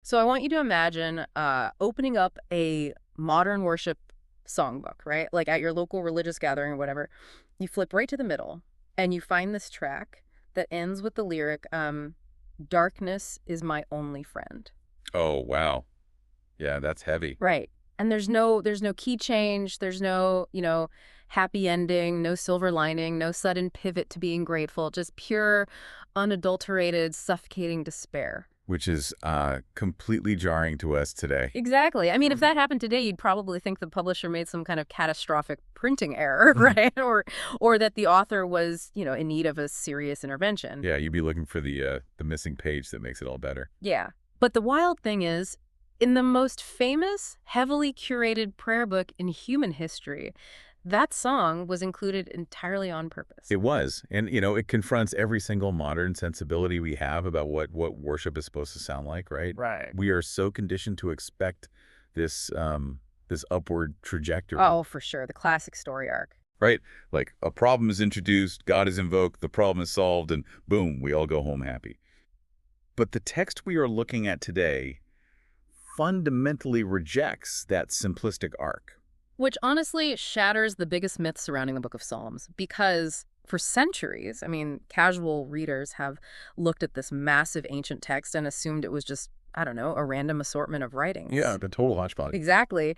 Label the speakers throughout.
Speaker 1: So I want you to imagine opening up a modern worship songbook, right? Like at your local religious gathering or whatever. You flip right to the middle and you find this track that ends with the lyric, darkness is my only friend.
Speaker 2: Oh, wow. Yeah, that's heavy.
Speaker 1: Right. And there's no key change, there's no, happy ending, no silver lining, no sudden pivot to being grateful, just pure, unadulterated, suffocating despair.
Speaker 2: Which is completely jarring to us today.
Speaker 1: Exactly. I mean, if that happened today, you'd probably think the publisher made some kind of catastrophic printing error, right? Or that the author was, in need of a serious intervention.
Speaker 2: Yeah, you'd be looking for the missing page that makes it all better.
Speaker 1: Yeah. But the wild thing is, in the most famous, heavily curated prayer book in human history, that song was included entirely on purpose.
Speaker 2: It was. And, it confronts every single modern sensibility we have about what worship is supposed to sound like, right?
Speaker 1: Right.
Speaker 2: We are so conditioned to expect this this upward trajectory.
Speaker 1: Oh, for sure. The classic story arc.
Speaker 2: Right? Like a problem is introduced, God is invoked, the problem is solved, and boom, we all go home happy. But the text we are looking at today fundamentally rejects that simplistic arc.
Speaker 1: Which honestly shatters the biggest myths surrounding the Book of Psalms because for centuries, I mean, casual readers have looked at this massive ancient text and assumed it was just, I don't know, a random assortment of writings.
Speaker 2: Yeah, the total hodgepodge.
Speaker 1: Exactly.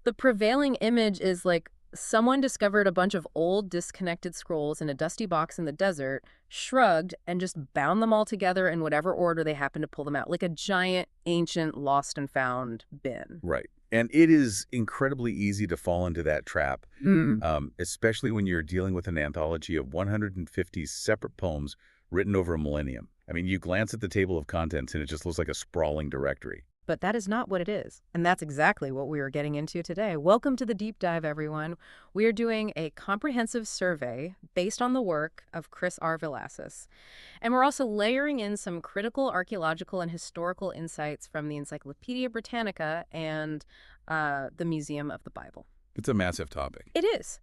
Speaker 1: The prevailing image is like someone discovered a bunch of old, disconnected scrolls in a dusty box in the desert, shrugged, and just bound them all together in whatever order they happened to pull them out, like a giant, ancient, lost and found bin.
Speaker 2: Right. And it is incredibly easy to fall into that trap,
Speaker 1: Mm.
Speaker 2: especially when you're dealing with an anthology of 150 separate poems written over a millennium. I mean, you glance at the table of contents and it just looks like a sprawling directory.
Speaker 1: But that is not what it is. And that's exactly what we are getting into today. Welcome to the deep dive, everyone. We are doing a comprehensive survey based on the work of Chris R. Villasas. And we're also layering in some critical archaeological and historical insights from the Encyclopedia Britannica and the Museum of the Bible.
Speaker 2: It's a massive topic.
Speaker 1: It is.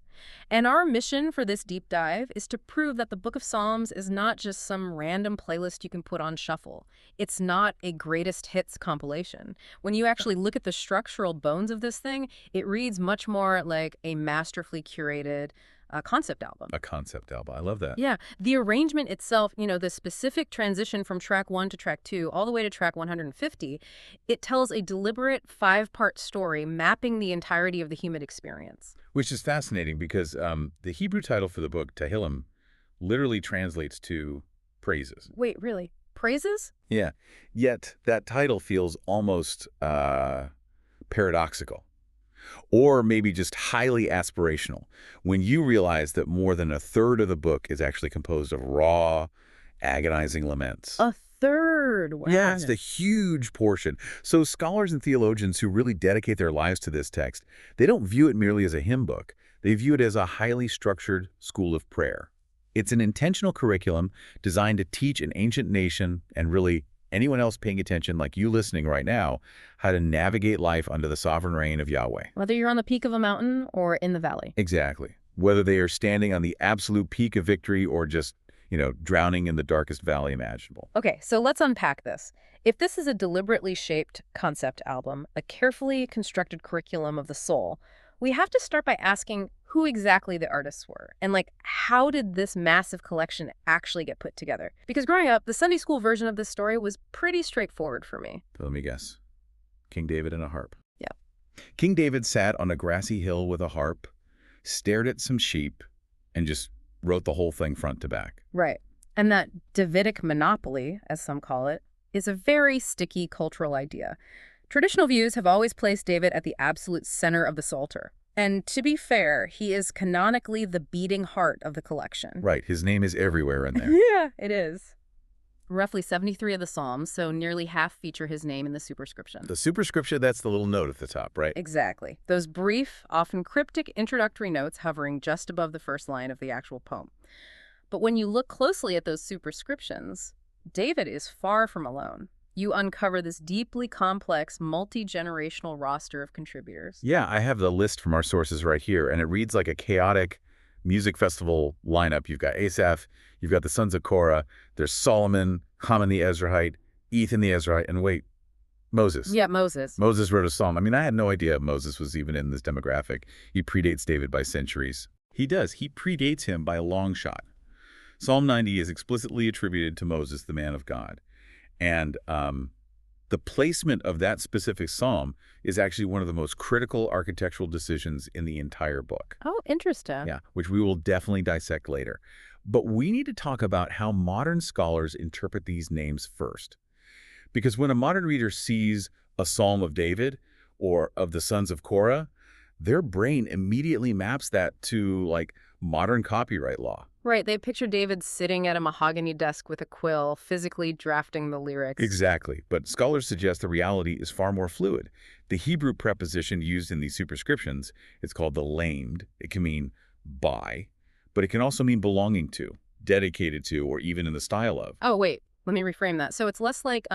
Speaker 1: And our mission for this deep dive is to prove that the Book of Psalms is not just some random playlist you can put on shuffle. It's not a greatest hits compilation. When you actually look at the structural bones of this thing, it reads much more like a masterfully curated concept album.
Speaker 2: A concept album. I love that.
Speaker 1: Yeah, the arrangement itself, the specific transition from track 1 to track 2 all the way to track 150, it tells a deliberate 5-part story mapping the entirety of the human experience.
Speaker 2: Which is fascinating because the Hebrew title for the book, Tehillim, literally translates to praises.
Speaker 1: Wait, really? Praises?
Speaker 2: Yeah. Yet that title feels almost paradoxical. Or maybe just highly aspirational, when you realize that more than a third of the book is actually composed of raw, agonizing laments.
Speaker 1: A third. Wow.
Speaker 2: Yeah, it's a huge portion. So scholars and theologians who really dedicate their lives to this text, they don't view it merely as a hymn book. They view it as a highly structured school of prayer. It's an intentional curriculum designed to teach an ancient nation, and really anyone else paying attention, like you listening right now, how to navigate life under the sovereign reign of Yahweh.
Speaker 1: Whether you're on the peak of a mountain or in the valley.
Speaker 2: Exactly. Whether they are standing on the absolute peak of victory or just, drowning in the darkest valley imaginable.
Speaker 1: Okay, so let's unpack this. If this is a deliberately shaped concept album, a carefully constructed curriculum of the soul, we have to start by asking who exactly the artists were and how did this massive collection actually get put together? Because growing up, the Sunday school version of this story was pretty straightforward for me.
Speaker 2: Let me guess. King David and a harp.
Speaker 1: Yeah.
Speaker 2: King David sat on a grassy hill with a harp, stared at some sheep, and just wrote the whole thing front to back.
Speaker 1: Right. And that Davidic monopoly, as some call it, is a very sticky cultural idea. Traditional views have always placed David at the absolute center of the Psalter. And to be fair, he is canonically the beating heart of the collection.
Speaker 2: Right. His name is everywhere in there.
Speaker 1: Yeah, it is. Roughly 73 of the Psalms, so nearly half feature his name in the superscription.
Speaker 2: The superscription, that's the little note at the top, right?
Speaker 1: Exactly. Those brief, often cryptic introductory notes hovering just above the first line of the actual poem. But when you look closely at those superscriptions, David is far from alone. You uncover this deeply complex, multi-generational roster of contributors.
Speaker 2: Yeah, I have the list from our sources right here, and it reads like a chaotic music festival lineup. You've got Asaph, you've got the sons of Korah, there's Solomon, Haman the Ezrahite, Ethan the Ezrahite, and wait, Moses.
Speaker 1: Yeah, Moses.
Speaker 2: Moses wrote a psalm. I mean, I had no idea Moses was even in this demographic. He predates David by centuries. He does. He predates him by a long shot. Psalm 90 is explicitly attributed to Moses, the man of God. And the placement of that specific psalm is actually one of the most critical architectural decisions in the entire book.
Speaker 1: Oh, interesting.
Speaker 2: Yeah, which we will definitely dissect later. But we need to talk about how modern scholars interpret these names first. Because when a modern reader sees a Psalm of David or of the sons of Korah, their brain immediately maps that to, like, modern copyright law.
Speaker 1: Right, they picture David sitting at a mahogany desk with a quill, physically drafting the lyrics.
Speaker 2: Exactly, but scholars suggest the reality is far more fluid. The Hebrew preposition used in these superscriptions is called the lamed. It can mean by, but it can also mean belonging to, dedicated to, or even in the style of.
Speaker 1: Oh, wait, let me reframe that. So it's less like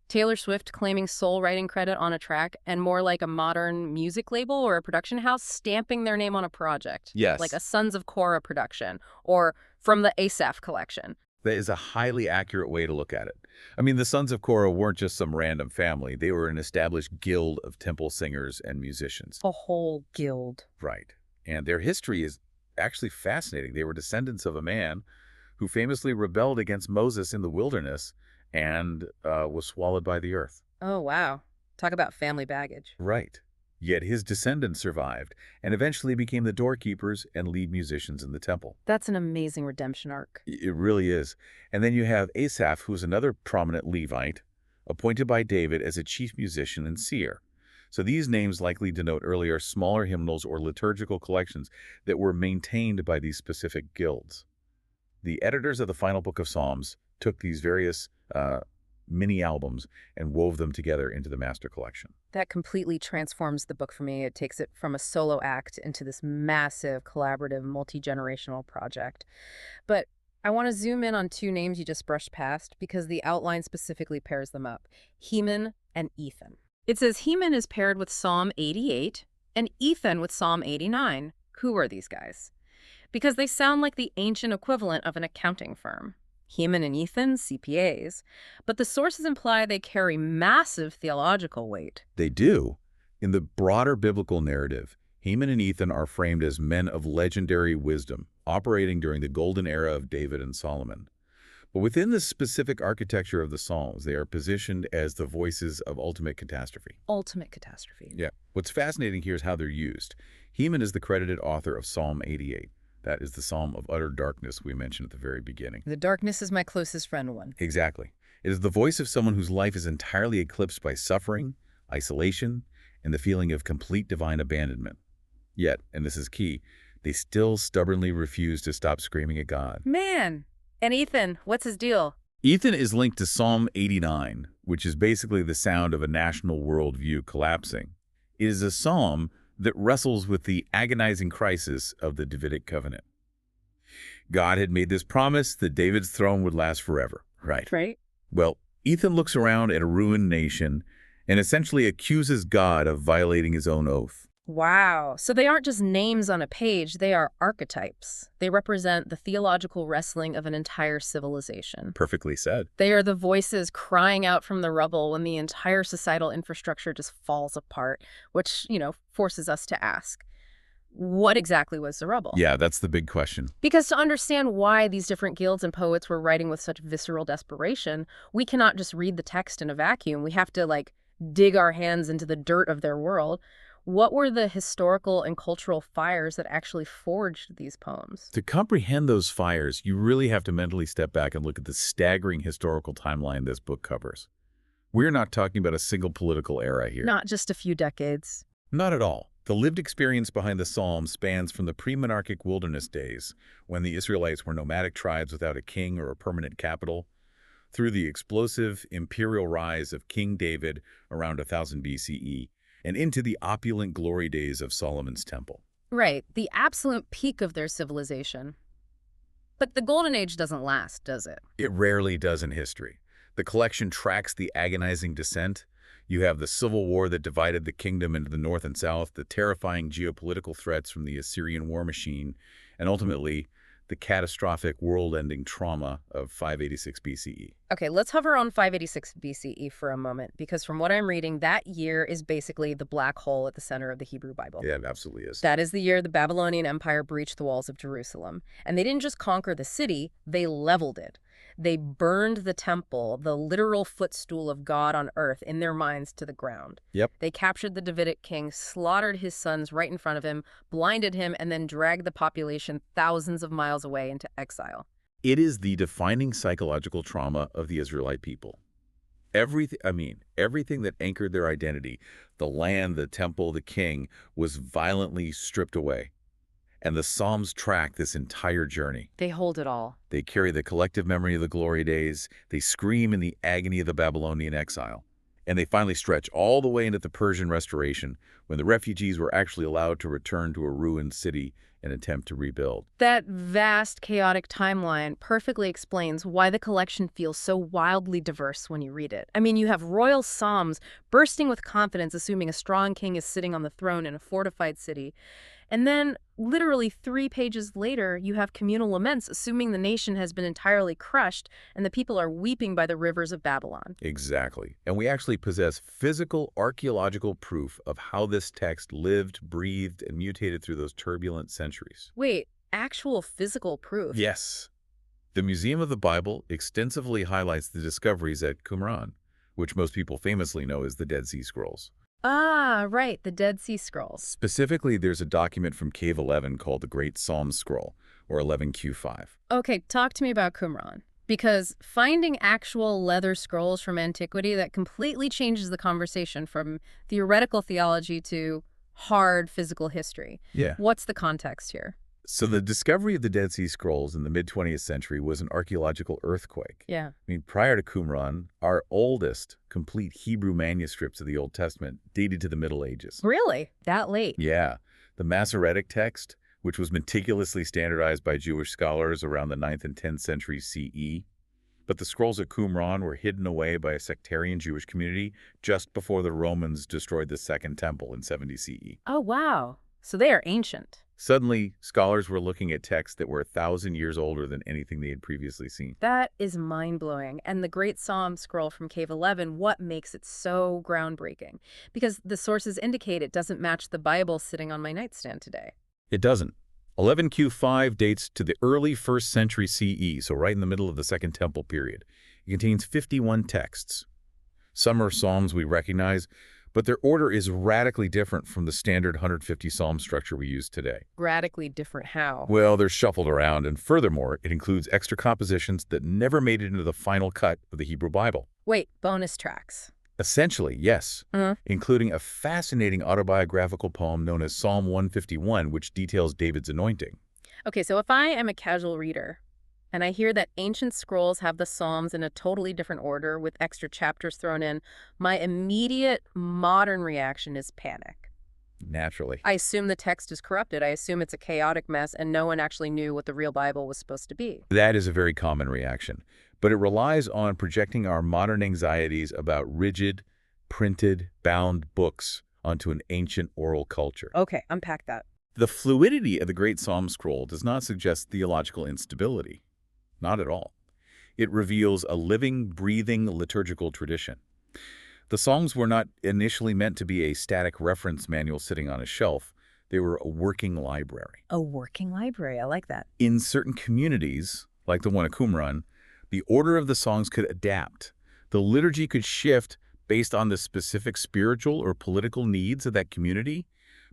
Speaker 1: Taylor Swift claiming sole writing credit on a track and more like a modern music label or a production house stamping their name on a project.
Speaker 2: Yes.
Speaker 1: Like a Sons of Korah production or from the Asaph collection.
Speaker 2: That is a highly accurate way to look at it. I mean, the sons of Korah weren't just some random family. They were an established guild of temple singers and musicians.
Speaker 1: A whole guild.
Speaker 2: Right. And their history is actually fascinating. They were descendants of a man who famously rebelled against Moses in the wilderness and was swallowed by the earth.
Speaker 1: Oh, wow. Talk about family baggage.
Speaker 2: Right. Yet his descendants survived and eventually became the doorkeepers and lead musicians in the temple.
Speaker 1: That's an amazing redemption arc.
Speaker 2: It really is. And then you have Asaph, who's another prominent Levite, appointed by David as a chief musician and seer. So these names likely denote earlier smaller hymnals or liturgical collections that were maintained by these specific guilds. The editors of the final book of Psalms took these various mini albums and wove them together into the master collection.
Speaker 1: That completely transforms the book for me. It takes it from a solo act into this massive, collaborative, multi-generational project. But I want to zoom in on two names you just brushed past because the outline specifically pairs them up. Heman and Ethan. It says Heman is paired with Psalm 88 and Ethan with Psalm 89. Who are these guys? Because they sound like the ancient equivalent of an accounting firm. Heman and Ethan, CPAs, but the sources imply they carry massive theological weight.
Speaker 2: They do. In the broader biblical narrative, Heman and Ethan are framed as men of legendary wisdom, operating during the golden era of David and Solomon. But within the specific architecture of the Psalms, they are positioned as the voices of ultimate catastrophe.
Speaker 1: Ultimate catastrophe.
Speaker 2: Yeah. What's fascinating here is how they're used. Heman is the credited author of Psalm 88. That is the Psalm of utter darkness we mentioned at the very beginning.
Speaker 1: The darkness is my closest friend one.
Speaker 2: Exactly. It is the voice of someone whose life is entirely eclipsed by suffering, isolation, and the feeling of complete divine abandonment. Yet, and this is key, they still stubbornly refuse to stop screaming at God.
Speaker 1: Man! And Ethan, what's his deal?
Speaker 2: Ethan is linked to Psalm 89, which is basically the sound of a national worldview collapsing. It is a psalm that wrestles with the agonizing crisis of the Davidic covenant. God had made this promise that David's throne would last forever, right?
Speaker 1: Right.
Speaker 2: Well, Ethan looks around at a ruined nation and essentially accuses God of violating his own oath.
Speaker 1: Wow. So they aren't just names on a page, they are archetypes. They represent the theological wrestling of an entire civilization.
Speaker 2: Perfectly said.
Speaker 1: They are the voices crying out from the rubble when the entire societal infrastructure just falls apart, which, forces us to ask, what exactly was the rubble?
Speaker 2: Yeah, that's the big question.
Speaker 1: Because to understand why these different guilds and poets were writing with such visceral desperation, we cannot just read the text in a vacuum. We have to, dig our hands into the dirt of their world. What were the historical and cultural fires that actually forged these poems?
Speaker 2: To comprehend those fires, you really have to mentally step back and look at the staggering historical timeline this book covers. We're not talking about a single political era here.
Speaker 1: Not just a few decades.
Speaker 2: Not at all. The lived experience behind the Psalms spans from the pre-monarchic wilderness days, when the Israelites were nomadic tribes without a king or a permanent capital, through the explosive imperial rise of King David around 1000 BCE, and into the opulent glory days of Solomon's temple.
Speaker 1: Right, the absolute peak of their civilization. But the Golden Age doesn't last, does it?
Speaker 2: It rarely does in history. The collection tracks the agonizing descent. You have the civil war that divided the kingdom into the north and south, the terrifying geopolitical threats from the Assyrian war machine, and ultimately, the catastrophic world-ending trauma of 586 BCE.
Speaker 1: Okay, let's hover on 586 BCE for a moment, because from what I'm reading, that year is basically the black hole at the center of the Hebrew Bible.
Speaker 2: Yeah, it absolutely is.
Speaker 1: That is the year the Babylonian Empire breached the walls of Jerusalem. And they didn't just conquer the city, they leveled it. They burned the temple, the literal footstool of God on earth, in their minds to the ground.
Speaker 2: Yep.
Speaker 1: They captured the Davidic king, slaughtered his sons right in front of him, blinded him, and then dragged the population thousands of miles away into exile.
Speaker 2: It is the defining psychological trauma of the Israelite people. Everything that anchored their identity, the land, the temple, the king, was violently stripped away. And the Psalms track this entire journey.
Speaker 1: They hold it all.
Speaker 2: They carry the collective memory of the glory days. They scream in the agony of the Babylonian exile. And they finally stretch all the way into the Persian Restoration, when the refugees were actually allowed to return to a ruined city and attempt to rebuild.
Speaker 1: That vast, chaotic timeline perfectly explains why the collection feels so wildly diverse when you read it. I mean, you have royal psalms bursting with confidence, assuming a strong king is sitting on the throne in a fortified city. And then, literally 3 pages later, you have communal laments, assuming the nation has been entirely crushed and the people are weeping by the rivers of Babylon.
Speaker 2: Exactly. And we actually possess physical archaeological proof of how this text lived, breathed, and mutated through those turbulent centuries.
Speaker 1: Wait, actual physical proof?
Speaker 2: Yes. The Museum of the Bible extensively highlights the discoveries at Qumran, which most people famously know as the Dead Sea Scrolls.
Speaker 1: Ah, right, the Dead Sea Scrolls.
Speaker 2: Specifically, there's a document from Cave 11 called the Great Psalm Scroll, or 11Q5.
Speaker 1: Okay, talk to me about Qumran. Because finding actual leather scrolls from antiquity, that completely changes the conversation from theoretical theology to hard physical history.
Speaker 2: Yeah.
Speaker 1: What's the context here?
Speaker 2: So the discovery of the Dead Sea Scrolls in the mid-20th century was an archaeological earthquake.
Speaker 1: Yeah.
Speaker 2: Prior to Qumran, our oldest complete Hebrew manuscripts of the Old Testament dated to the Middle Ages.
Speaker 1: Really? That late?
Speaker 2: Yeah. The Masoretic text, which was meticulously standardized by Jewish scholars around the 9th and 10th century CE. But the scrolls at Qumran were hidden away by a sectarian Jewish community just before the Romans destroyed the Second Temple in 70 CE.
Speaker 1: Oh, wow. So they are ancient.
Speaker 2: Suddenly, scholars were looking at texts that were 1,000 years older than anything they had previously seen.
Speaker 1: That is mind-blowing. And the Great Psalm Scroll from Cave 11, what makes it so groundbreaking? Because the sources indicate it doesn't match the Bible sitting on my nightstand today.
Speaker 2: It doesn't. 11Q5 dates to the early 1st century CE, so right in the middle of the Second Temple period. It contains 51 texts. Some are psalms we recognize, but their order is radically different from the standard 150 psalm structure we use today.
Speaker 1: Radically different how?
Speaker 2: Well, they're shuffled around, and furthermore, it includes extra compositions that never made it into the final cut of the Hebrew Bible.
Speaker 1: Wait, bonus tracks.
Speaker 2: Essentially, yes, including a fascinating autobiographical poem known as Psalm 151, which details David's anointing.
Speaker 1: Okay, so if I am a casual reader, and I hear that ancient scrolls have the Psalms in a totally different order with extra chapters thrown in, my immediate modern reaction is panic.
Speaker 2: Naturally.
Speaker 1: I assume the text is corrupted. I assume it's a chaotic mess and no one actually knew what the real Bible was supposed to be.
Speaker 2: That is a very common reaction, but it relies on projecting our modern anxieties about rigid, printed, bound books onto an ancient oral culture.
Speaker 1: Okay, unpack that.
Speaker 2: The fluidity of the Great Psalm Scroll does not suggest theological instability. Not at all. It reveals a living, breathing liturgical tradition. The Psalms were not initially meant to be a static reference manual sitting on a shelf. They were a working library.
Speaker 1: A working library, I like that.
Speaker 2: In certain communities, like the one at Qumran, the order of the songs could adapt. The liturgy could shift based on the specific spiritual or political needs of that community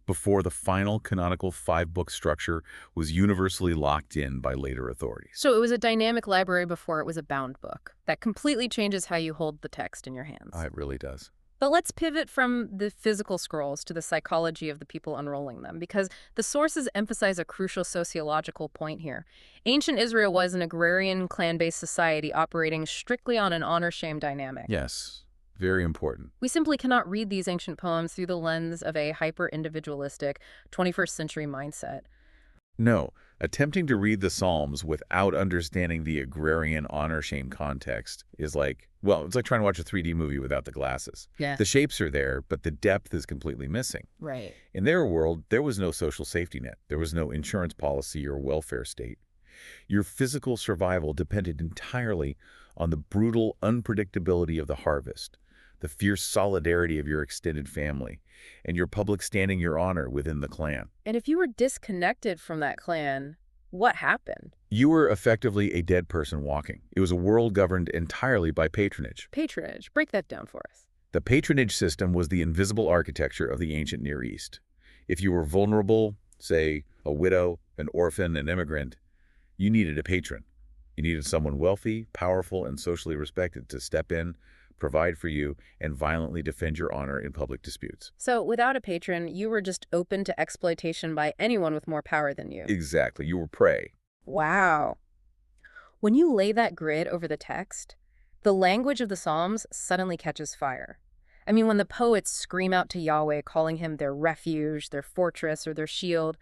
Speaker 2: before the final canonical 5-book structure was universally locked in by later authorities.
Speaker 1: So it was a dynamic library before it was a bound book. That completely changes how you hold the text in your hands.
Speaker 2: It really does.
Speaker 1: But let's pivot from the physical scrolls to the psychology of the people unrolling them, because the sources emphasize a crucial sociological point here. Ancient Israel was an agrarian, clan-based society operating strictly on an honor-shame dynamic.
Speaker 2: Yes. Very important.
Speaker 1: We simply cannot read these ancient poems through the lens of a hyper-individualistic 21st century mindset.
Speaker 2: No, attempting to read the Psalms without understanding the agrarian honor-shame context is like, well, it's like trying to watch a 3D movie without the glasses.
Speaker 1: Yeah.
Speaker 2: The shapes are there, but the depth is completely missing.
Speaker 1: Right.
Speaker 2: In their world, there was no social safety net. There was no insurance policy or welfare state. Your physical survival depended entirely on the brutal unpredictability of the harvest, the fierce solidarity of your extended family, and your public standing your honor within the clan.
Speaker 1: And if you were disconnected from that clan, what happened?
Speaker 2: You were effectively a dead person walking. It was a world governed entirely by patronage.
Speaker 1: Patronage. Break that down for us.
Speaker 2: The patronage system was the invisible architecture of the ancient Near East. If you were vulnerable, say a widow, an orphan, an immigrant, you needed a patron. You needed someone wealthy, powerful, and socially respected to step in, provide for you, and violently defend your honor in public disputes.
Speaker 1: So without a patron, you were just open to exploitation by anyone with more power than you.
Speaker 2: Exactly. You were prey.
Speaker 1: Wow. When you lay that grid over the text, the language of the Psalms suddenly catches fire. I mean, when the poets scream out to Yahweh, calling him their refuge, their fortress, or their shield,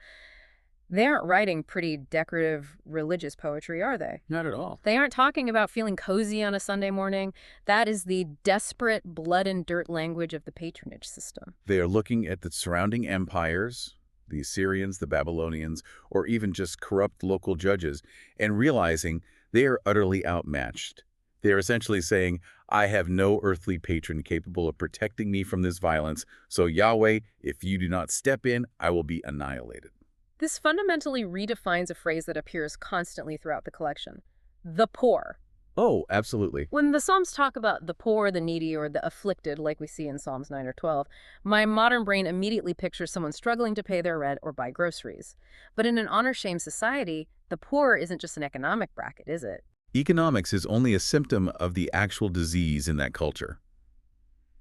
Speaker 1: they aren't writing pretty decorative religious poetry, are they?
Speaker 2: Not at all.
Speaker 1: They aren't talking about feeling cozy on a Sunday morning. That is the desperate blood and dirt language of the patronage system.
Speaker 2: They are looking at the surrounding empires, the Assyrians, the Babylonians, or even just corrupt local judges, and realizing they are utterly outmatched. They are essentially saying, I have no earthly patron capable of protecting me from this violence, so Yahweh, if you do not step in, I will be annihilated.
Speaker 1: This fundamentally redefines a phrase that appears constantly throughout the collection: the poor.
Speaker 2: Oh, absolutely.
Speaker 1: When the Psalms talk about the poor, the needy, or the afflicted, like we see in Psalms 9 or 12, my modern brain immediately pictures someone struggling to pay their rent or buy groceries. But in an honor-shame society, the poor isn't just an economic bracket, is it?
Speaker 2: Economics is only a symptom of the actual disease in that culture.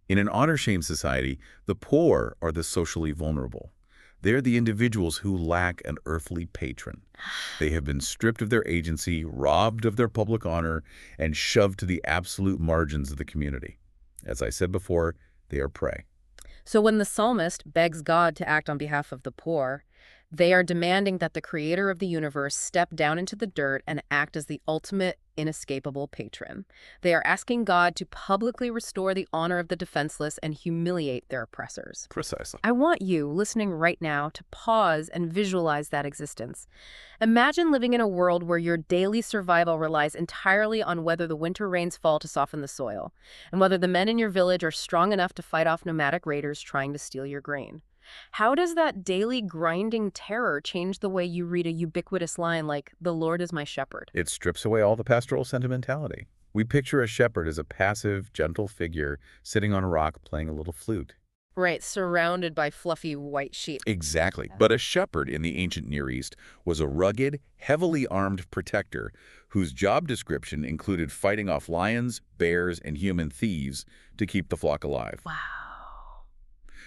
Speaker 2: In an honor-shame society, the poor are the socially vulnerable. They're the individuals who lack an earthly patron. They have been stripped of their agency, robbed of their public honor, and shoved to the absolute margins of the community. As I said before, they are prey.
Speaker 1: So when the psalmist begs God to act on behalf of the poor, they are demanding that the creator of the universe step down into the dirt and act as the ultimate, inescapable patron. They are asking God to publicly restore the honor of the defenseless and humiliate their oppressors.
Speaker 2: Precisely.
Speaker 1: I want you, listening right now, to pause and visualize that existence. Imagine living in a world where your daily survival relies entirely on whether the winter rains fall to soften the soil, and whether the men in your village are strong enough to fight off nomadic raiders trying to steal your grain. How does that daily grinding terror change the way you read a ubiquitous line like, "The Lord is my shepherd"?
Speaker 2: It strips away all the pastoral sentimentality. We picture a shepherd as a passive, gentle figure sitting on a rock playing a little flute.
Speaker 1: Right, surrounded by fluffy white sheep.
Speaker 2: Exactly. But a shepherd in the ancient Near East was a rugged, heavily armed protector whose job description included fighting off lions, bears, and human thieves to keep the flock alive.
Speaker 1: Wow.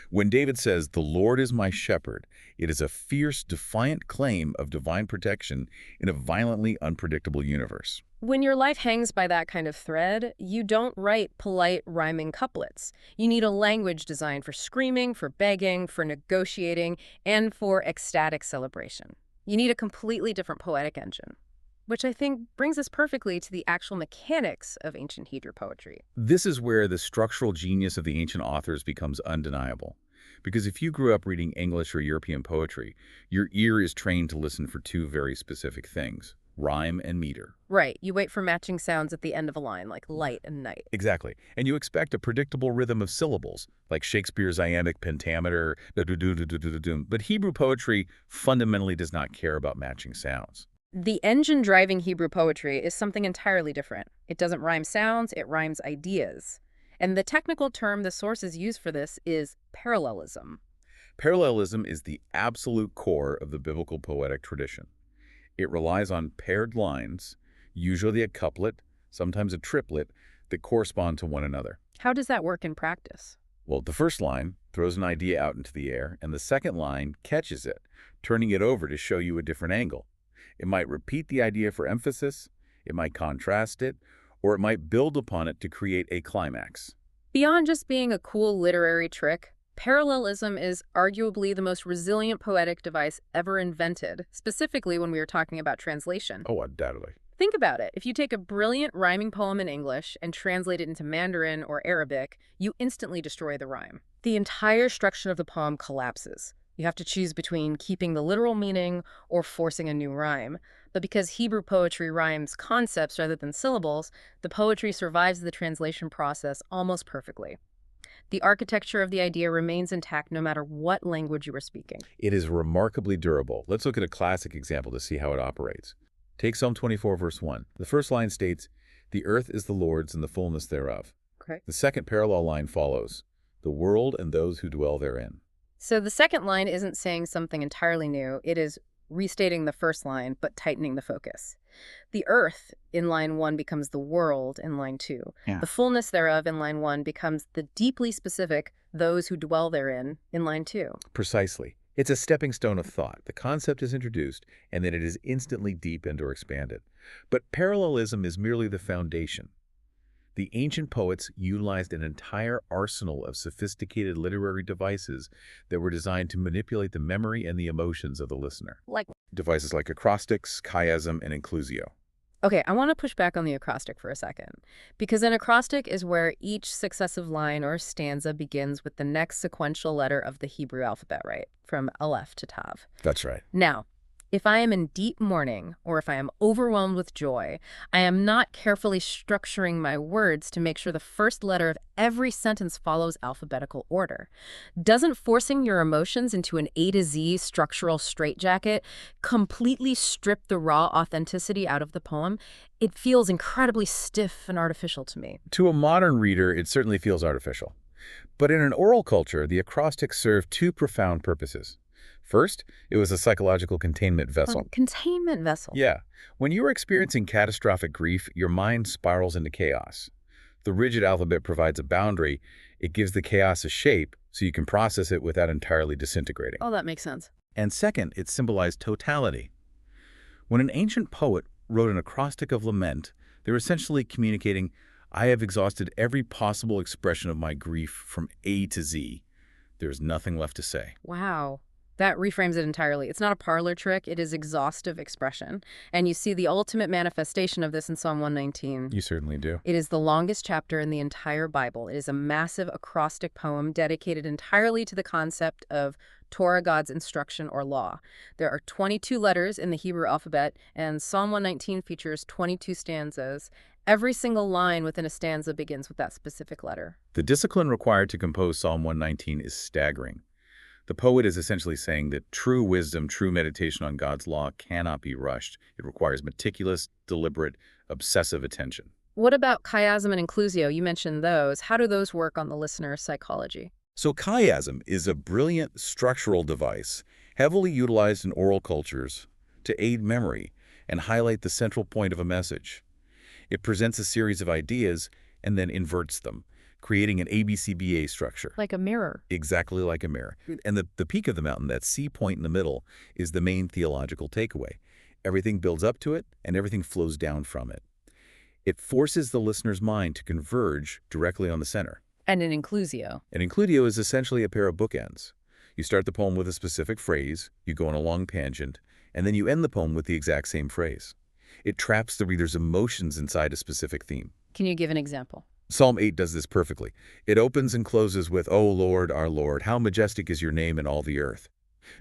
Speaker 2: When David says, "The Lord is my shepherd," it is a fierce, defiant claim of divine protection in a violently unpredictable universe.
Speaker 1: When your life hangs by that kind of thread, you don't write polite, rhyming couplets. You need a language designed for screaming, for begging, for negotiating, and for ecstatic celebration. You need a completely different poetic engine, which I think brings us perfectly to the actual mechanics of ancient Hebrew poetry.
Speaker 2: This is where the structural genius of the ancient authors becomes undeniable. Because if you grew up reading English or European poetry, your ear is trained to listen for two very specific things: rhyme and meter.
Speaker 1: Right, you wait for matching sounds at the end of a line, like light and night.
Speaker 2: Exactly. And you expect a predictable rhythm of syllables, like Shakespeare's iambic pentameter, da-do-do-do-do-do-do. But Hebrew poetry fundamentally does not care about matching sounds.
Speaker 1: The engine driving Hebrew poetry is something entirely different. It doesn't rhyme sounds, it rhymes ideas. And the technical term the sources use for this is parallelism.
Speaker 2: Parallelism is the absolute core of the biblical poetic tradition. It relies on paired lines, usually a couplet, sometimes a triplet, that correspond to one another.
Speaker 1: How does that work in practice?
Speaker 2: Well, the first line throws an idea out into the air, and the second line catches it, turning it over to show you a different angle. It might repeat the idea for emphasis, it might contrast it, or it might build upon it to create a climax.
Speaker 1: Beyond just being a cool literary trick, parallelism is arguably the most resilient poetic device ever invented, specifically when we are talking about translation.
Speaker 2: Oh, undoubtedly.
Speaker 1: Think about it. If you take a brilliant rhyming poem in English and translate it into Mandarin or Arabic, you instantly destroy the rhyme. The entire structure of the poem collapses. You have to choose between keeping the literal meaning or forcing a new rhyme. But because Hebrew poetry rhymes concepts rather than syllables, the poetry survives the translation process almost perfectly. The architecture of the idea remains intact no matter what language you are speaking.
Speaker 2: It is remarkably durable. Let's look at a classic example to see how it operates. Take Psalm 24, verse 1. The first line states, "The earth is the Lord's and the fullness thereof."
Speaker 1: Okay.
Speaker 2: The second parallel line follows, "The world and those who dwell therein."
Speaker 1: So the second line isn't saying something entirely new. It is restating the first line, but tightening the focus. The earth in line 1 becomes the world in line 2.
Speaker 2: Yeah.
Speaker 1: The fullness thereof in line 1 becomes the deeply specific those who dwell therein in line 2.
Speaker 2: Precisely. It's a stepping stone of thought. The concept is introduced, and then it is instantly deepened or expanded. But parallelism is merely the foundation. The ancient poets utilized an entire arsenal of sophisticated literary devices that were designed to manipulate the memory and the emotions of the listener.
Speaker 1: Like,
Speaker 2: Devices like acrostics, chiasm, and inclusio.
Speaker 1: okay, I want to push back on the acrostic for a second, because an acrostic is where each successive line or stanza begins with the next sequential letter of the Hebrew alphabet, right? From Aleph to Tav.
Speaker 2: That's right.
Speaker 1: Now, if I am in deep mourning or if I am overwhelmed with joy, I am not carefully structuring my words to make sure the first letter of every sentence follows alphabetical order. Doesn't forcing your emotions into an A to Z structural straitjacket completely strip the raw authenticity out of the poem? It feels incredibly stiff and artificial to me.
Speaker 2: To a modern reader, it certainly feels artificial. But in an oral culture, the acrostic served two profound purposes. First, it was a psychological containment vessel.
Speaker 1: Containment vessel.
Speaker 2: Yeah. When you are experiencing catastrophic grief, your mind spirals into chaos. The rigid alphabet provides a boundary. It gives the chaos a shape so you can process it without entirely disintegrating.
Speaker 1: Oh, that makes sense.
Speaker 2: And second, it symbolized totality. When an ancient poet wrote an acrostic of lament, they were essentially communicating, "I have exhausted every possible expression of my grief from A to Z. There's nothing left to say."
Speaker 1: Wow. That reframes it entirely. It's not a parlor trick. It is exhaustive expression. And you see the ultimate manifestation of this in Psalm 119.
Speaker 2: You certainly do.
Speaker 1: It is the longest chapter in the entire Bible. It is a massive acrostic poem dedicated entirely to the concept of Torah, God's instruction or law. There are 22 letters in the Hebrew alphabet, and Psalm 119 features 22 stanzas. Every single line within a stanza begins with that specific letter.
Speaker 2: The discipline required to compose Psalm 119 is staggering. The poet is essentially saying that true wisdom, true meditation on God's law cannot be rushed. It requires meticulous, deliberate, obsessive attention.
Speaker 1: What about chiasm and inclusio? You mentioned those. How do those work on the listener's psychology?
Speaker 2: So chiasm is a brilliant structural device heavily utilized in oral cultures to aid memory and highlight the central point of a message. It presents a series of ideas and then inverts them, creating an ABCBA structure.
Speaker 1: Like a mirror.
Speaker 2: Exactly like a mirror. And the peak of the mountain, that C point in the middle, is the main theological takeaway. Everything builds up to it, and everything flows down from it. It forces the listener's mind to converge directly on the center.
Speaker 1: And an inclusio.
Speaker 2: An inclusio is essentially a pair of bookends. You start the poem with a specific phrase, you go on a long tangent, and then you end the poem with the exact same phrase. It traps the reader's emotions inside a specific theme.
Speaker 1: Can you give an example?
Speaker 2: Psalm 8 does this perfectly. It opens and closes with, "O Lord, our Lord, how majestic is your name in all the earth."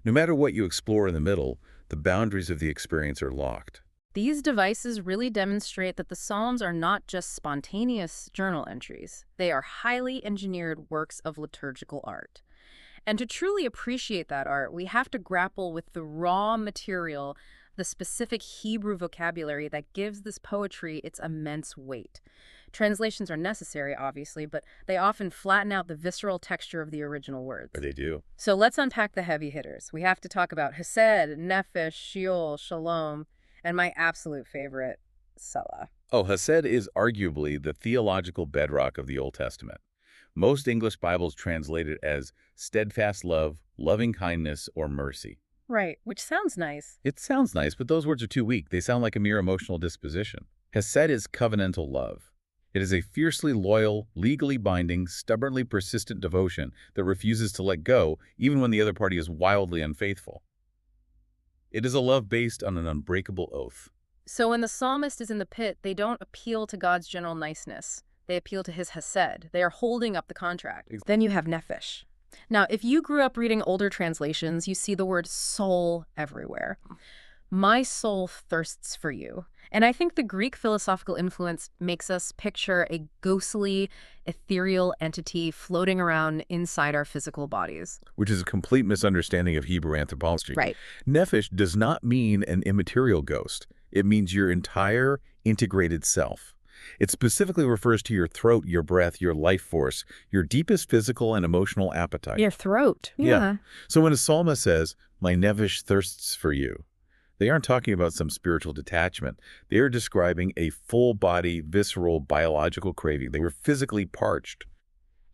Speaker 2: No matter what you explore in the middle, the boundaries of the experience are locked.
Speaker 1: These devices really demonstrate that the Psalms are not just spontaneous journal entries. They are highly engineered works of liturgical art. And to truly appreciate that art, we have to grapple with the raw material, the specific Hebrew vocabulary that gives this poetry its immense weight. Translations are necessary, obviously, but they often flatten out the visceral texture of the original words.
Speaker 2: They do.
Speaker 1: So let's unpack the heavy hitters. We have to talk about Hesed, Nefesh, Sheol, Shalom, and my absolute favorite, Selah.
Speaker 2: Oh, Hesed is arguably the theological bedrock of the Old Testament. Most English Bibles translate it as steadfast love, loving kindness, or mercy.
Speaker 1: Right, which sounds nice.
Speaker 2: It sounds nice, but those words are too weak. They sound like a mere emotional disposition. Hesed is covenantal love. It is a fiercely loyal, legally binding, stubbornly persistent devotion that refuses to let go even when the other party is wildly unfaithful. It is a love based on an unbreakable oath.
Speaker 1: So when the psalmist is in the pit, they don't appeal to God's general niceness. They appeal to his Hesed. They are holding up the contract. Then you have Nefesh. Now, if you grew up reading older translations, you see the word soul everywhere. My soul thirsts for you. And I think the Greek philosophical influence makes us picture a ghostly, ethereal entity floating around inside our physical bodies.
Speaker 2: Which is a complete misunderstanding of Hebrew anthropology.
Speaker 1: Right.
Speaker 2: Nephesh does not mean an immaterial ghost. It means your entire integrated self. It specifically refers to your throat, your breath, your life force, your deepest physical and emotional appetite.
Speaker 1: Your throat.
Speaker 2: Yeah.
Speaker 1: Yeah.
Speaker 2: So when a psalmist says, "My nephesh thirsts for you," they aren't talking about some spiritual detachment. They are describing a full-body, visceral, biological craving. They were physically parched.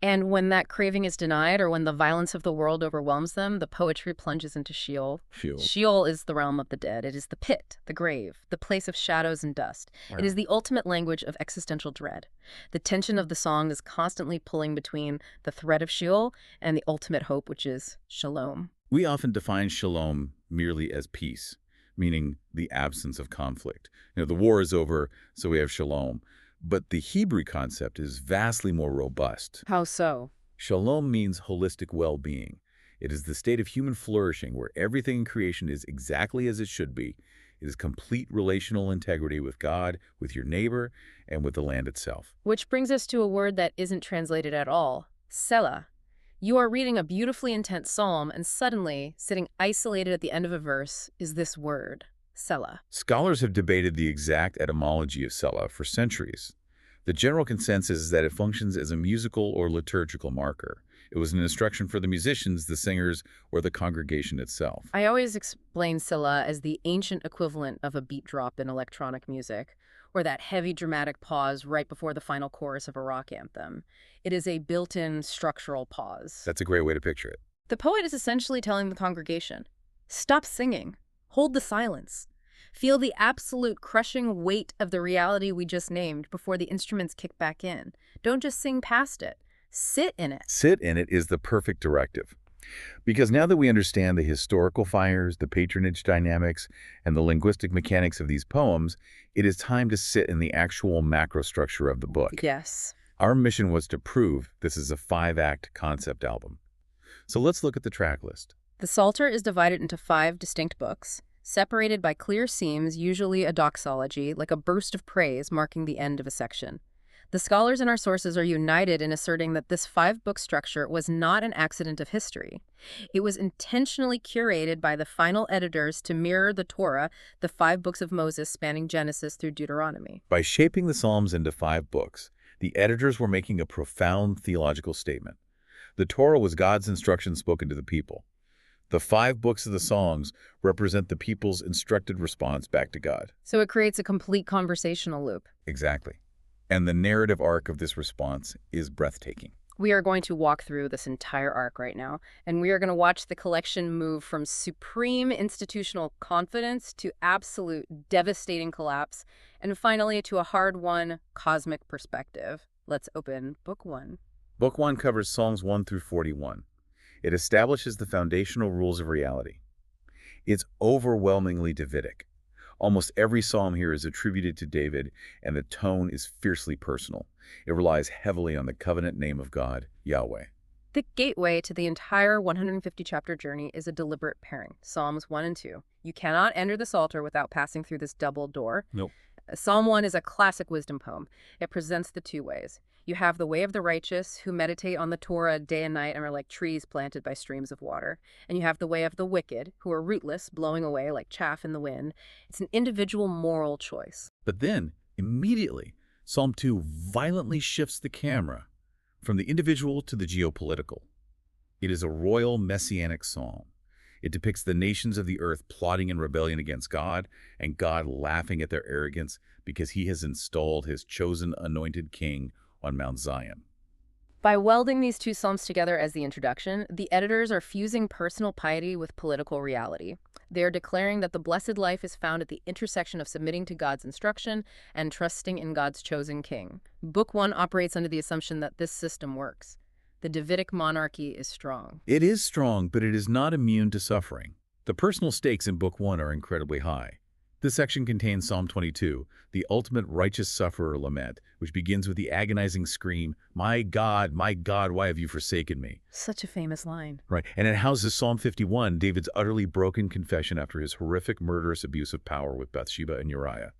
Speaker 1: And when that craving is denied or when the violence of the world overwhelms them, the poetry plunges into Sheol.
Speaker 2: Phew.
Speaker 1: Sheol is the realm of the dead. It is the pit, the grave, the place of shadows and dust. It is the ultimate language of existential dread. The tension of the song is constantly pulling between the threat of Sheol and the ultimate hope, which is shalom.
Speaker 2: We often define shalom merely as peace, meaning the absence of conflict. The war is over, so we have shalom. But the Hebrew concept is vastly more robust.
Speaker 1: How so?
Speaker 2: Shalom means holistic well-being. It is the state of human flourishing where everything in creation is exactly as it should be. It is complete relational integrity with God, with your neighbor, and with the land itself.
Speaker 1: Which brings us to a word that isn't translated at all, Selah. You are reading a beautifully intense psalm, and suddenly, sitting isolated at the end of a verse, is this word, Selah.
Speaker 2: Scholars have debated the exact etymology of Selah for centuries. The general consensus is that it functions as a musical or liturgical marker. It was an instruction for the musicians, the singers, or the congregation itself.
Speaker 1: I always explain Selah as the ancient equivalent of a beat drop in electronic music, or that heavy dramatic pause right before the final chorus of a rock anthem. It is a built-in structural pause.
Speaker 2: That's a great way to picture it.
Speaker 1: The poet is essentially telling the congregation, stop singing, hold the silence. Feel the absolute crushing weight of the reality we just named before the instruments kick back in. Don't just sing past it. Sit in it.
Speaker 2: Sit in it is the perfect directive. Because now that we understand the historical fires, the patronage dynamics, and the linguistic mechanics of these poems, it is time to sit in the actual macro structure of the book.
Speaker 1: Yes.
Speaker 2: Our mission was to prove this is a 5-act concept album. So let's look at the track list.
Speaker 1: The Psalter is divided into 5 distinct books, separated by clear seams, usually a doxology, like a burst of praise marking the end of a section. The scholars in our sources are united in asserting that this 5-book structure was not an accident of history. It was intentionally curated by the final editors to mirror the Torah, the 5 books of Moses spanning Genesis through Deuteronomy.
Speaker 2: By shaping the Psalms into 5 books, the editors were making a profound theological statement. The Torah was God's instruction spoken to the people. The 5 books of the Songs represent the people's instructed response back to God.
Speaker 1: So it creates a complete conversational loop.
Speaker 2: Exactly. And the narrative arc of this response is breathtaking.
Speaker 1: We are going to walk through this entire arc right now, and we are going to watch the collection move from supreme institutional confidence to absolute devastating collapse, and finally to a hard-won cosmic perspective. Let's open Book 1.
Speaker 2: Book 1 covers Psalms 1 through 41. It establishes the foundational rules of reality. It's overwhelmingly Davidic. Almost every psalm here is attributed to David, and the tone is fiercely personal. It relies heavily on the covenant name of God, Yahweh.
Speaker 1: The gateway to the entire 150-chapter journey is a deliberate pairing, Psalms 1 and 2. You cannot enter the Psalter without passing through this double door.
Speaker 2: Nope.
Speaker 1: Psalm 1 is a classic wisdom poem. It presents the 2 ways. You have the way of the righteous who meditate on the Torah day and night and are like trees planted by streams of water. And you have the way of the wicked who are rootless, blowing away like chaff in the wind. It's an individual moral choice.
Speaker 2: But then, immediately, Psalm 2 violently shifts the camera from the individual to the geopolitical. It is a royal messianic psalm. It depicts the nations of the earth plotting in rebellion against God, and God laughing at their arrogance because he has installed his chosen anointed king on Mount Zion.
Speaker 1: By welding these 2 psalms together as the introduction, the editors are fusing personal piety with political reality. They are declaring that the blessed life is found at the intersection of submitting to God's instruction and trusting in God's chosen king. Book 1 operates under the assumption that this system works. The Davidic monarchy is strong.
Speaker 2: It is strong, but it is not immune to suffering. The personal stakes in Book 1 are incredibly high. This section contains Psalm 22, the ultimate righteous sufferer lament, which begins with the agonizing scream, my God, why have you forsaken me?"
Speaker 1: Such a famous line.
Speaker 2: Right, and it houses Psalm 51, David's utterly broken confession after his horrific murderous abuse of power with Bathsheba and Uriah.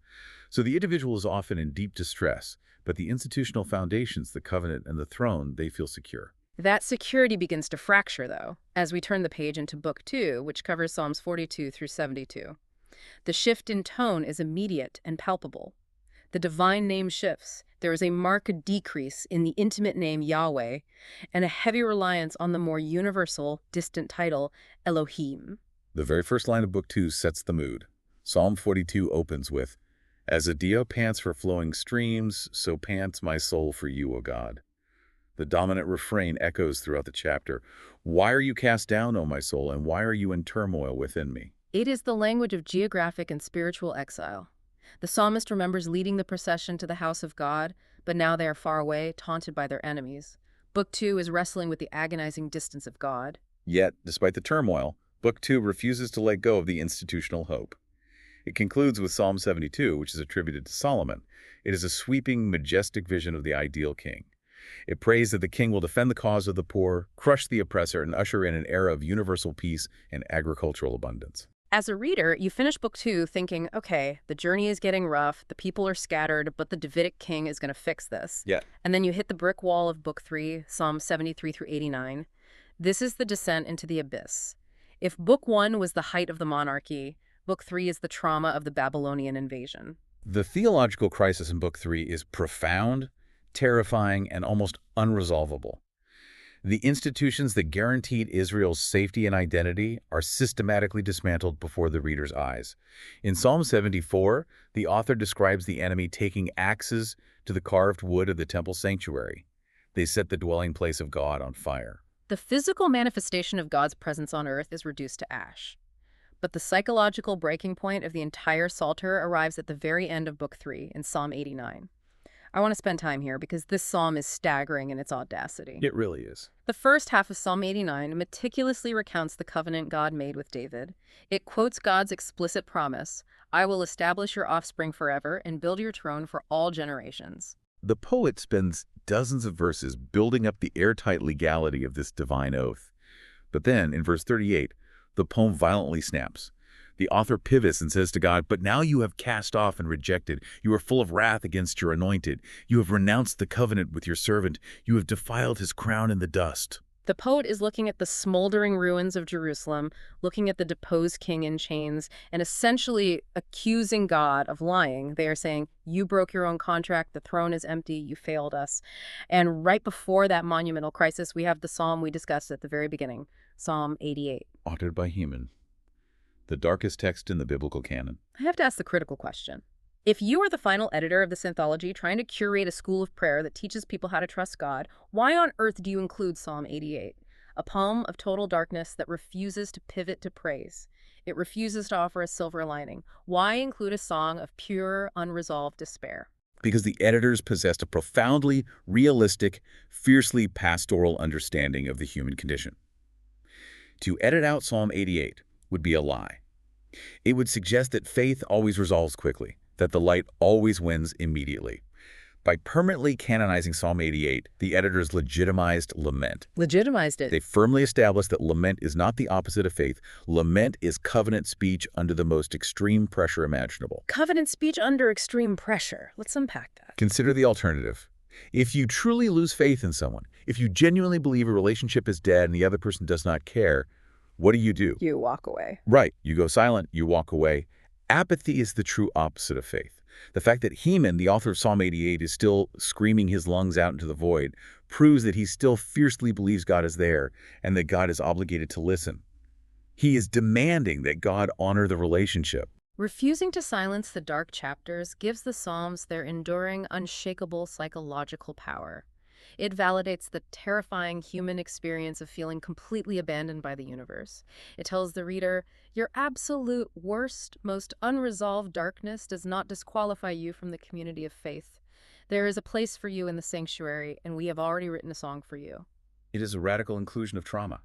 Speaker 2: So the individual is often in deep distress, but the institutional foundations, the covenant and the throne, they feel secure.
Speaker 1: That security begins to fracture, though, as we turn the page into Book 2, which covers Psalms 42 through 72. The shift in tone is immediate and palpable. The divine name shifts. There is a marked decrease in the intimate name Yahweh and a heavy reliance on the more universal, distant title Elohim.
Speaker 2: The very first line of Book 2 sets the mood. Psalm 42 opens with, "As a deer pants for flowing streams, so pants my soul for you, O God." The dominant refrain echoes throughout the chapter. "Why are you cast down, O my soul, and why are you in turmoil within me?"
Speaker 1: It is the language of geographic and spiritual exile. The psalmist remembers leading the procession to the house of God, but now they are far away, taunted by their enemies. Book 2 is wrestling with the agonizing distance of God.
Speaker 2: Yet, despite the turmoil, Book 2 refuses to let go of the institutional hope. It concludes with Psalm 72, which is attributed to Solomon. It is a sweeping, majestic vision of the ideal king. It prays that the king will defend the cause of the poor, crush the oppressor, and usher in an era of universal peace and agricultural abundance.
Speaker 1: As a reader, you finish Book 2 thinking, okay, the journey is getting rough, the people are scattered, but the Davidic king is going to fix this.
Speaker 2: Yeah.
Speaker 1: And then you hit the brick wall of Book 3, Psalm 73 through 89. This is the descent into the abyss. If Book 1 was the height of the monarchy, Book 3 is the trauma of the Babylonian invasion.
Speaker 2: The theological crisis in Book 3 is profound, terrifying, and almost unresolvable. The institutions that guaranteed Israel's safety and identity are systematically dismantled before the reader's eyes. In Psalm 74, the author describes the enemy taking axes to the carved wood of the temple sanctuary. They set the dwelling place of God on fire.
Speaker 1: The physical manifestation of God's presence on earth is reduced to ash. But the psychological breaking point of the entire Psalter arrives at the very end of Book 3 in Psalm 89. I want to spend time here because this psalm is staggering in its audacity.
Speaker 2: It really is.
Speaker 1: The first half of Psalm 89 meticulously recounts the covenant God made with David. It quotes God's explicit promise, "I will establish your offspring forever and build your throne for all generations."
Speaker 2: The poet spends dozens of verses building up the airtight legality of this divine oath. But then, in verse 38, the poem violently snaps. The author pivots and says to God, "But now you have cast off and rejected. You are full of wrath against your anointed. You have renounced the covenant with your servant. You have defiled his crown in the dust."
Speaker 1: The poet is looking at the smoldering ruins of Jerusalem, looking at the deposed king in chains, and essentially accusing God of lying. They are saying, you broke your own contract, the throne is empty, you failed us. And right before that monumental crisis, we have the psalm we discussed at the very beginning, Psalm 88.
Speaker 2: Authored by Heman, the darkest text in the biblical canon.
Speaker 1: I have to ask the critical question. If you are the final editor of this anthology trying to curate a school of prayer that teaches people how to trust God, why on earth do you include Psalm 88, a poem of total darkness that refuses to pivot to praise? It refuses to offer a silver lining. Why include a song of pure, unresolved despair?
Speaker 2: Because the editors possessed a profoundly realistic, fiercely pastoral understanding of the human condition. To edit out Psalm 88 would be a lie. It would suggest that faith always resolves quickly, that the light always wins immediately. By permanently canonizing Psalm 88, the editors legitimized lament.
Speaker 1: Legitimized it.
Speaker 2: They firmly established that lament is not the opposite of faith. Lament is covenant speech under the most extreme pressure imaginable.
Speaker 1: Covenant speech under extreme pressure. Let's unpack that.
Speaker 2: Consider the alternative. If you truly lose faith in someone, if you genuinely believe a relationship is dead and the other person does not care, what do?
Speaker 1: You walk away.
Speaker 2: Right. You go silent, you walk away. Apathy is the true opposite of faith. The fact that Heman, the author of Psalm 88, is still screaming his lungs out into the void proves that he still fiercely believes God is there and that God is obligated to listen. He is demanding that God honor the relationship.
Speaker 1: Refusing to silence the dark chapters gives the Psalms their enduring, unshakable psychological power. It validates the terrifying human experience of feeling completely abandoned by the universe. It tells the reader, your absolute worst, most unresolved darkness does not disqualify you from the community of faith. There is a place for you in the sanctuary, and we have already written a song for you.
Speaker 2: It is a radical inclusion of trauma.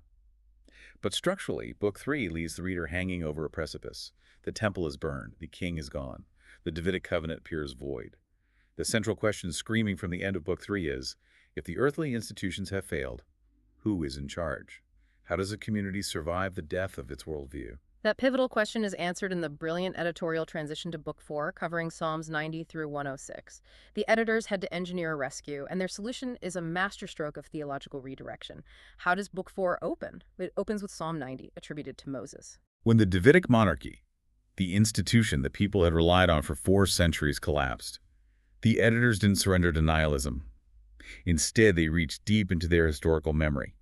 Speaker 2: But structurally, Book 3 leaves the reader hanging over a precipice. The temple is burned, the king is gone, the Davidic covenant appears void. The central question screaming from the end of Book 3 is, if the earthly institutions have failed, who is in charge? How does a community survive the death of its worldview?
Speaker 1: That pivotal question is answered in the brilliant editorial transition to Book 4, covering Psalms 90 through 106. The editors had to engineer a rescue, and their solution is a masterstroke of theological redirection. How does Book 4 open? It opens with Psalm 90, attributed to Moses.
Speaker 2: When the Davidic monarchy, the institution that people had relied on for 4 centuries, collapsed, the editors didn't surrender to nihilism. Instead, they reached deep into their historical memory.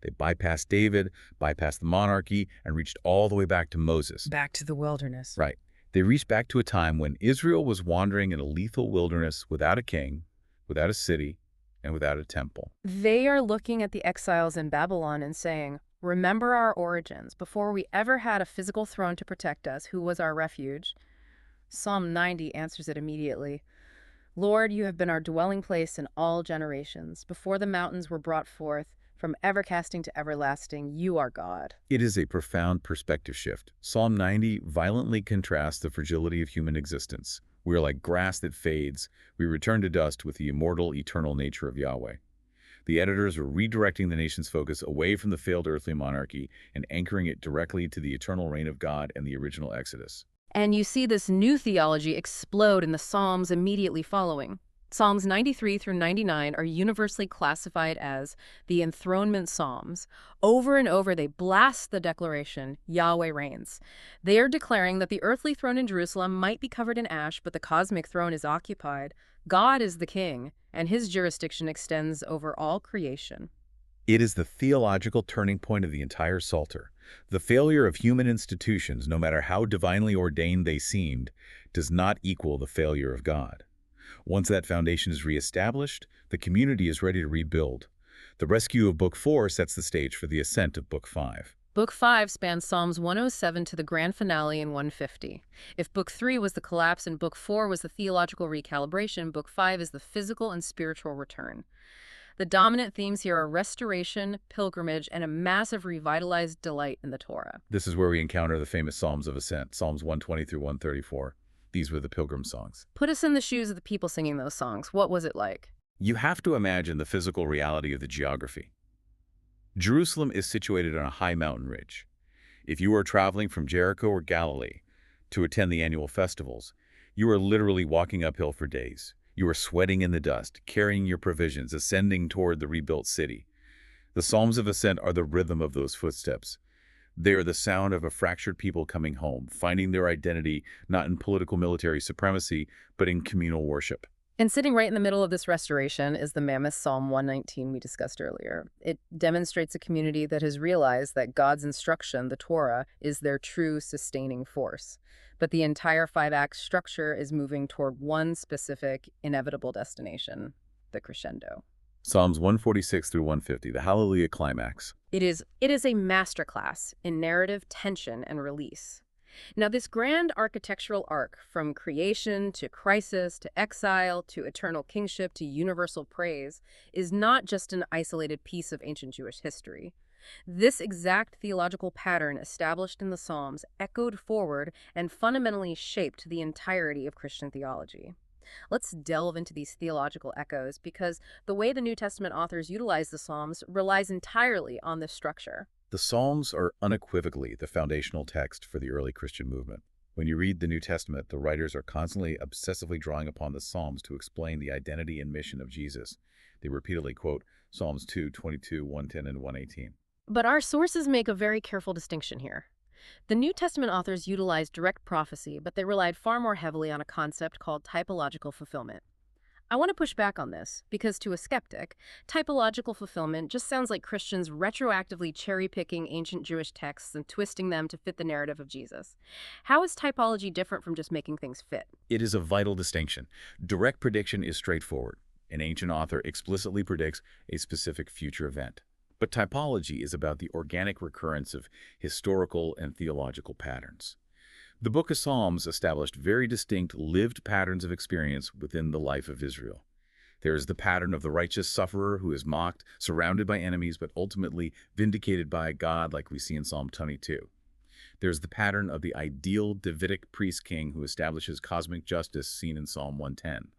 Speaker 2: They bypassed David, bypassed the monarchy, and reached all the way back to Moses.
Speaker 1: Back to the wilderness.
Speaker 2: Right. They reached back to a time when Israel was wandering in a lethal wilderness without a king, without a city, and without a temple.
Speaker 1: They are looking at the exiles in Babylon and saying, remember our origins. Before we ever had a physical throne to protect us, who was our refuge? Psalm 90 answers it immediately. Lord, you have been our dwelling place in all generations. Before the mountains were brought forth, from evercasting to everlasting, you are God.
Speaker 2: It is a profound perspective shift. Psalm 90 violently contrasts the fragility of human existence. We are like grass that fades. We return to dust with the immortal, eternal nature of Yahweh. The editors were redirecting the nation's focus away from the failed earthly monarchy and anchoring it directly to the eternal reign of God and the original Exodus.
Speaker 1: And you see this new theology explode in the Psalms immediately following. Psalms 93 through 99 are universally classified as the enthronement psalms. Over and over, they blast the declaration, Yahweh reigns. They are declaring that the earthly throne in Jerusalem might be covered in ash, but the cosmic throne is occupied. God is the king, and his jurisdiction extends over all creation.
Speaker 2: It is the theological turning point of the entire Psalter. The failure of human institutions, no matter how divinely ordained they seemed, does not equal the failure of God. Once that foundation is reestablished, the community is ready to rebuild. The rescue of Book 4 sets the stage for the ascent of Book 5.
Speaker 1: Book 5 spans Psalms 107 to the grand finale in 150. If Book 3 was the collapse and Book 4 was the theological recalibration, Book 5 is the physical and spiritual return. The dominant themes here are restoration, pilgrimage, and a massive revitalized delight in the Torah.
Speaker 2: This is where we encounter the famous Psalms of Ascent, Psalms 120 through 134. These were the pilgrim songs.
Speaker 1: Put us in the shoes of the people singing those songs. What was it like?
Speaker 2: You have to imagine the physical reality of the geography. Jerusalem is situated on a high mountain ridge. If you are traveling from Jericho or Galilee to attend the annual festivals, you are literally walking uphill for days. You are sweating in the dust, carrying your provisions, ascending toward the rebuilt city. The Psalms of Ascent are the rhythm of those footsteps. They are the sound of a fractured people coming home, finding their identity not in political military supremacy, but in communal worship.
Speaker 1: And sitting right in the middle of this restoration is the mammoth Psalm 119 we discussed earlier. It demonstrates a community that has realized that God's instruction, the Torah, is their true sustaining force. But the entire 5-act structure is moving toward one specific, inevitable destination, the crescendo.
Speaker 2: Psalms 146 through 150, the Hallelujah climax.
Speaker 1: It is a masterclass in narrative tension and release. Now, this grand architectural arc, from creation to crisis to exile to eternal kingship to universal praise, is not just an isolated piece of ancient Jewish history. This exact theological pattern established in the Psalms echoed forward and fundamentally shaped the entirety of Christian theology. Let's delve into these theological echoes because the way the New Testament authors utilize the Psalms relies entirely on this structure.
Speaker 2: The Psalms are unequivocally the foundational text for the early Christian movement. When you read the New Testament, the writers are constantly obsessively drawing upon the Psalms to explain the identity and mission of Jesus. They repeatedly quote Psalms 2, 22, 110, and 118.
Speaker 1: But our sources make a very careful distinction here. The New Testament authors utilized direct prophecy, but they relied far more heavily on a concept called typological fulfillment. I want to push back on this, because to a skeptic, typological fulfillment just sounds like Christians retroactively cherry-picking ancient Jewish texts and twisting them to fit the narrative of Jesus. How is typology different from just making things fit?
Speaker 2: It is a vital distinction. Direct prediction is straightforward. An ancient author explicitly predicts a specific future event. But typology is about the organic recurrence of historical and theological patterns. The Book of Psalms established very distinct lived patterns of experience within the life of Israel. There is the pattern of the righteous sufferer who is mocked, surrounded by enemies, but ultimately vindicated by God, like we see in Psalm 22. There's the pattern of the ideal Davidic priest-king who establishes cosmic justice, seen in Psalm 110.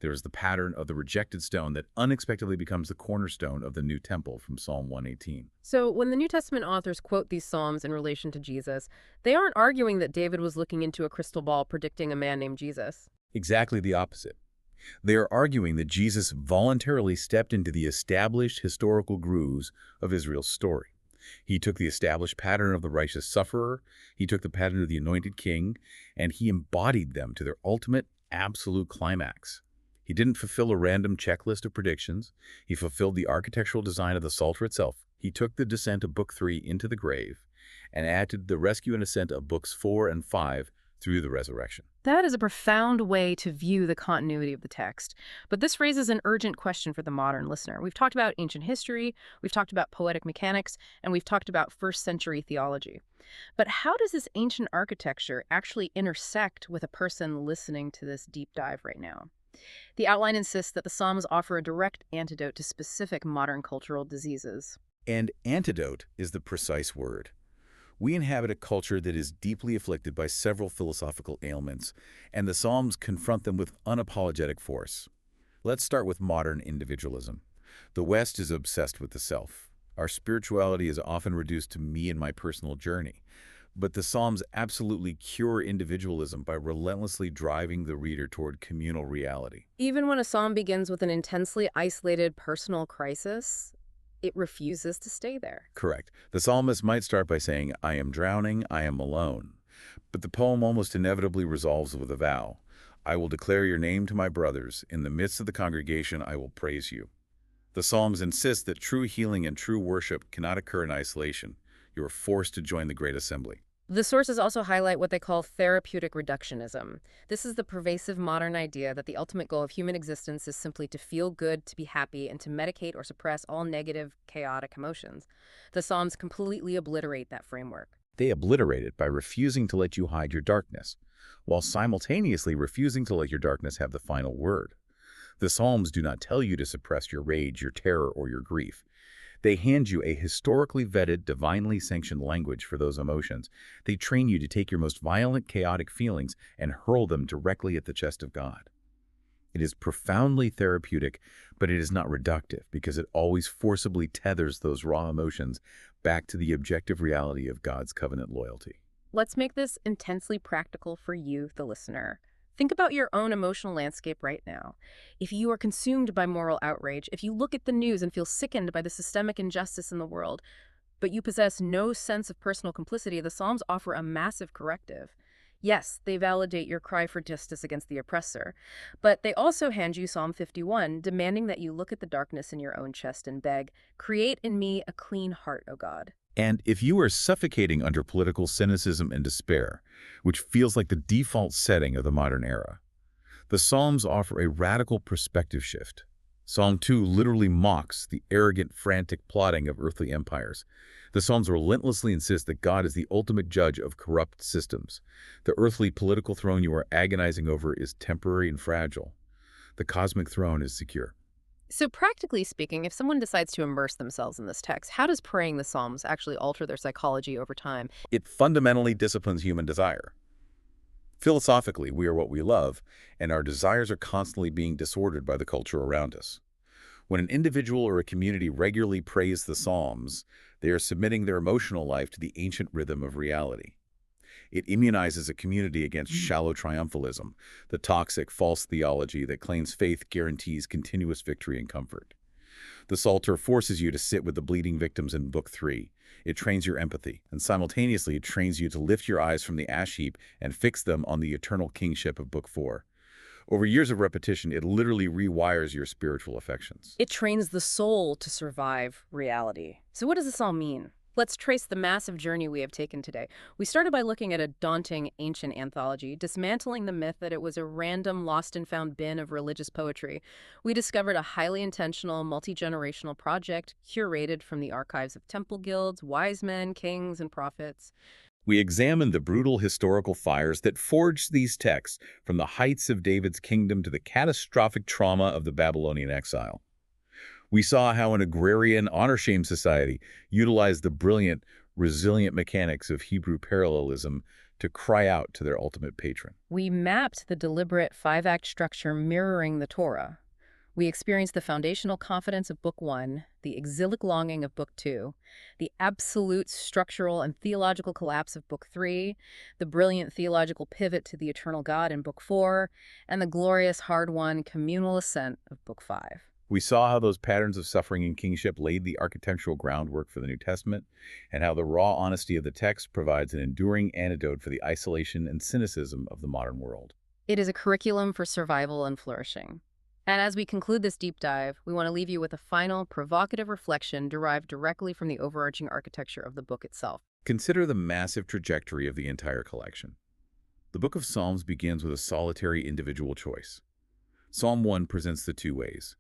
Speaker 2: There is the pattern of the rejected stone that unexpectedly becomes the cornerstone of the new temple from Psalm 118.
Speaker 1: So, when the New Testament authors quote these Psalms in relation to Jesus, they aren't arguing that David was looking into a crystal ball predicting a man named Jesus.
Speaker 2: Exactly the opposite. They are arguing that Jesus voluntarily stepped into the established historical grooves of Israel's story. He took the established pattern of the righteous sufferer, he took the pattern of the anointed king, and he embodied them to their ultimate, absolute climax. He didn't fulfill a random checklist of predictions. He fulfilled the architectural design of the Psalter itself. He took the descent of Book 3 into the grave and added the rescue and ascent of Books 4 and 5 through the resurrection.
Speaker 1: That is a profound way to view the continuity of the text. But this raises an urgent question for the modern listener. We've talked about ancient history, we've talked about poetic mechanics, and we've talked about first-century theology. But how does this ancient architecture actually intersect with a person listening to this deep dive right now? The outline insists that the Psalms offer a direct antidote to specific modern cultural diseases.
Speaker 2: And antidote is the precise word. We inhabit a culture that is deeply afflicted by several philosophical ailments, and the Psalms confront them with unapologetic force. Let's start with modern individualism. The West is obsessed with the self. Our spirituality is often reduced to me and my personal journey. But the Psalms absolutely cure individualism by relentlessly driving the reader toward communal reality.
Speaker 1: Even when a psalm begins with an intensely isolated personal crisis, it refuses to stay there.
Speaker 2: Correct. The psalmist might start by saying, I am drowning, I am alone. But the poem almost inevitably resolves with a vow. I will declare your name to my brothers. In the midst of the congregation, I will praise you. The Psalms insist that true healing and true worship cannot occur in isolation. You are forced to join the great assembly.
Speaker 1: The sources also highlight what they call therapeutic reductionism. This is the pervasive modern idea that the ultimate goal of human existence is simply to feel good, to be happy, and to medicate or suppress all negative, chaotic emotions. The Psalms completely obliterate that framework.
Speaker 2: They obliterate it by refusing to let you hide your darkness, while simultaneously refusing to let your darkness have the final word. The Psalms do not tell you to suppress your rage, your terror, or your grief. They hand you a historically vetted, divinely sanctioned language for those emotions. They train you to take your most violent, chaotic feelings and hurl them directly at the chest of God. It is profoundly therapeutic, but it is not reductive because it always forcibly tethers those raw emotions back to the objective reality of God's covenant loyalty.
Speaker 1: Let's make this intensely practical for you, the listener. Think about your own emotional landscape right now. If you are consumed by moral outrage, if you look at the news and feel sickened by the systemic injustice in the world, but you possess no sense of personal complicity, the Psalms offer a massive corrective. Yes, they validate your cry for justice against the oppressor, but they also hand you Psalm 51, demanding that you look at the darkness in your own chest and beg, "Create in me a clean heart, O God."
Speaker 2: And if you are suffocating under political cynicism and despair, which feels like the default setting of the modern era, the Psalms offer a radical perspective shift. Psalm 2 literally mocks the arrogant, frantic plotting of earthly empires. The Psalms relentlessly insist that God is the ultimate judge of corrupt systems. The earthly political throne you are agonizing over is temporary and fragile. The cosmic throne is secure.
Speaker 1: So practically speaking, if someone decides to immerse themselves in this text, how does praying the Psalms actually alter their psychology over time?
Speaker 2: It fundamentally disciplines human desire. Philosophically, we are what we love, and our desires are constantly being disordered by the culture around us. When an individual or a community regularly prays the Psalms, they are submitting their emotional life to the ancient rhythm of reality. It immunizes a community against shallow triumphalism, the toxic, false theology that claims faith guarantees continuous victory and comfort. The Psalter forces you to sit with the bleeding victims in Book 3. It trains your empathy, and simultaneously it trains you to lift your eyes from the ash heap and fix them on the eternal kingship of Book 4. Over years of repetition, it literally rewires your spiritual affections.
Speaker 1: It trains the soul to survive reality. So what does this all mean? Let's trace the massive journey we have taken today. We started by looking at a daunting ancient anthology, dismantling the myth that it was a random lost and found bin of religious poetry. We discovered a highly intentional, multi-generational project curated from the archives of temple guilds, wise men, kings, and prophets.
Speaker 2: We examined the brutal historical fires that forged these texts from the heights of David's kingdom to the catastrophic trauma of the Babylonian exile. We saw how an agrarian honor-shame society utilized the brilliant, resilient mechanics of Hebrew parallelism to cry out to their ultimate patron.
Speaker 1: We mapped the deliberate five-act structure mirroring the Torah. We experienced the foundational confidence of Book 1, the exilic longing of Book 2, the absolute structural and theological collapse of Book 3, the brilliant theological pivot to the eternal God in Book 4, and the glorious hard-won communal ascent of Book 5.
Speaker 2: We saw how those patterns of suffering and kingship laid the architectural groundwork for the New Testament, and how the raw honesty of the text provides an enduring antidote for the isolation and cynicism of the modern world.
Speaker 1: It is a curriculum for survival and flourishing. And as we conclude this deep dive, we want to leave you with a final, provocative reflection derived directly from the overarching architecture of the book itself.
Speaker 2: Consider the massive trajectory of the entire collection. The Book of Psalms begins with a solitary individual choice. Psalm 1 presents the two ways.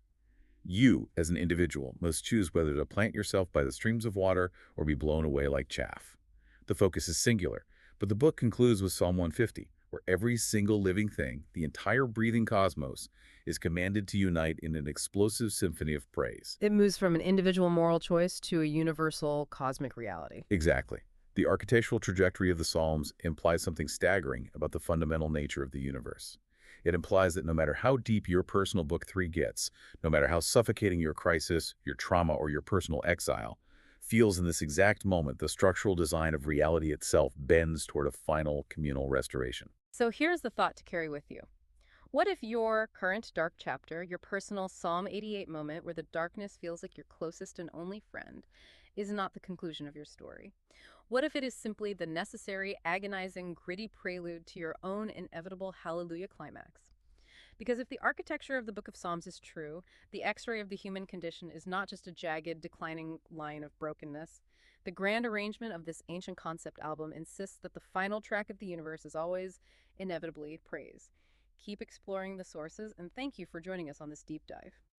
Speaker 2: You, as an individual, must choose whether to plant yourself by the streams of water or be blown away like chaff. The focus is singular, but the book concludes with Psalm 150, where every single living thing, the entire breathing cosmos, is commanded to unite in an explosive symphony of praise.
Speaker 1: It moves from an individual moral choice to a universal cosmic reality.
Speaker 2: Exactly. The architectural trajectory of the Psalms implies something staggering about the fundamental nature of the universe. It implies that no matter how deep your personal Book 3 gets, no matter how suffocating your crisis, your trauma, or your personal exile feels in this exact moment, the structural design of reality itself bends toward a final communal restoration.
Speaker 1: So here's the thought to carry with you. What if your current dark chapter, your personal Psalm 88 moment where the darkness feels like your closest and only friend, is not the conclusion of your story? What if it is simply the necessary, agonizing, gritty prelude to your own inevitable hallelujah climax? Because if the architecture of the Book of Psalms is true, the x-ray of the human condition is not just a jagged, declining line of brokenness. The grand arrangement of this ancient concept album insists that the final track of the universe is always, inevitably, praise. Keep exploring the sources, and thank you for joining us on this deep dive.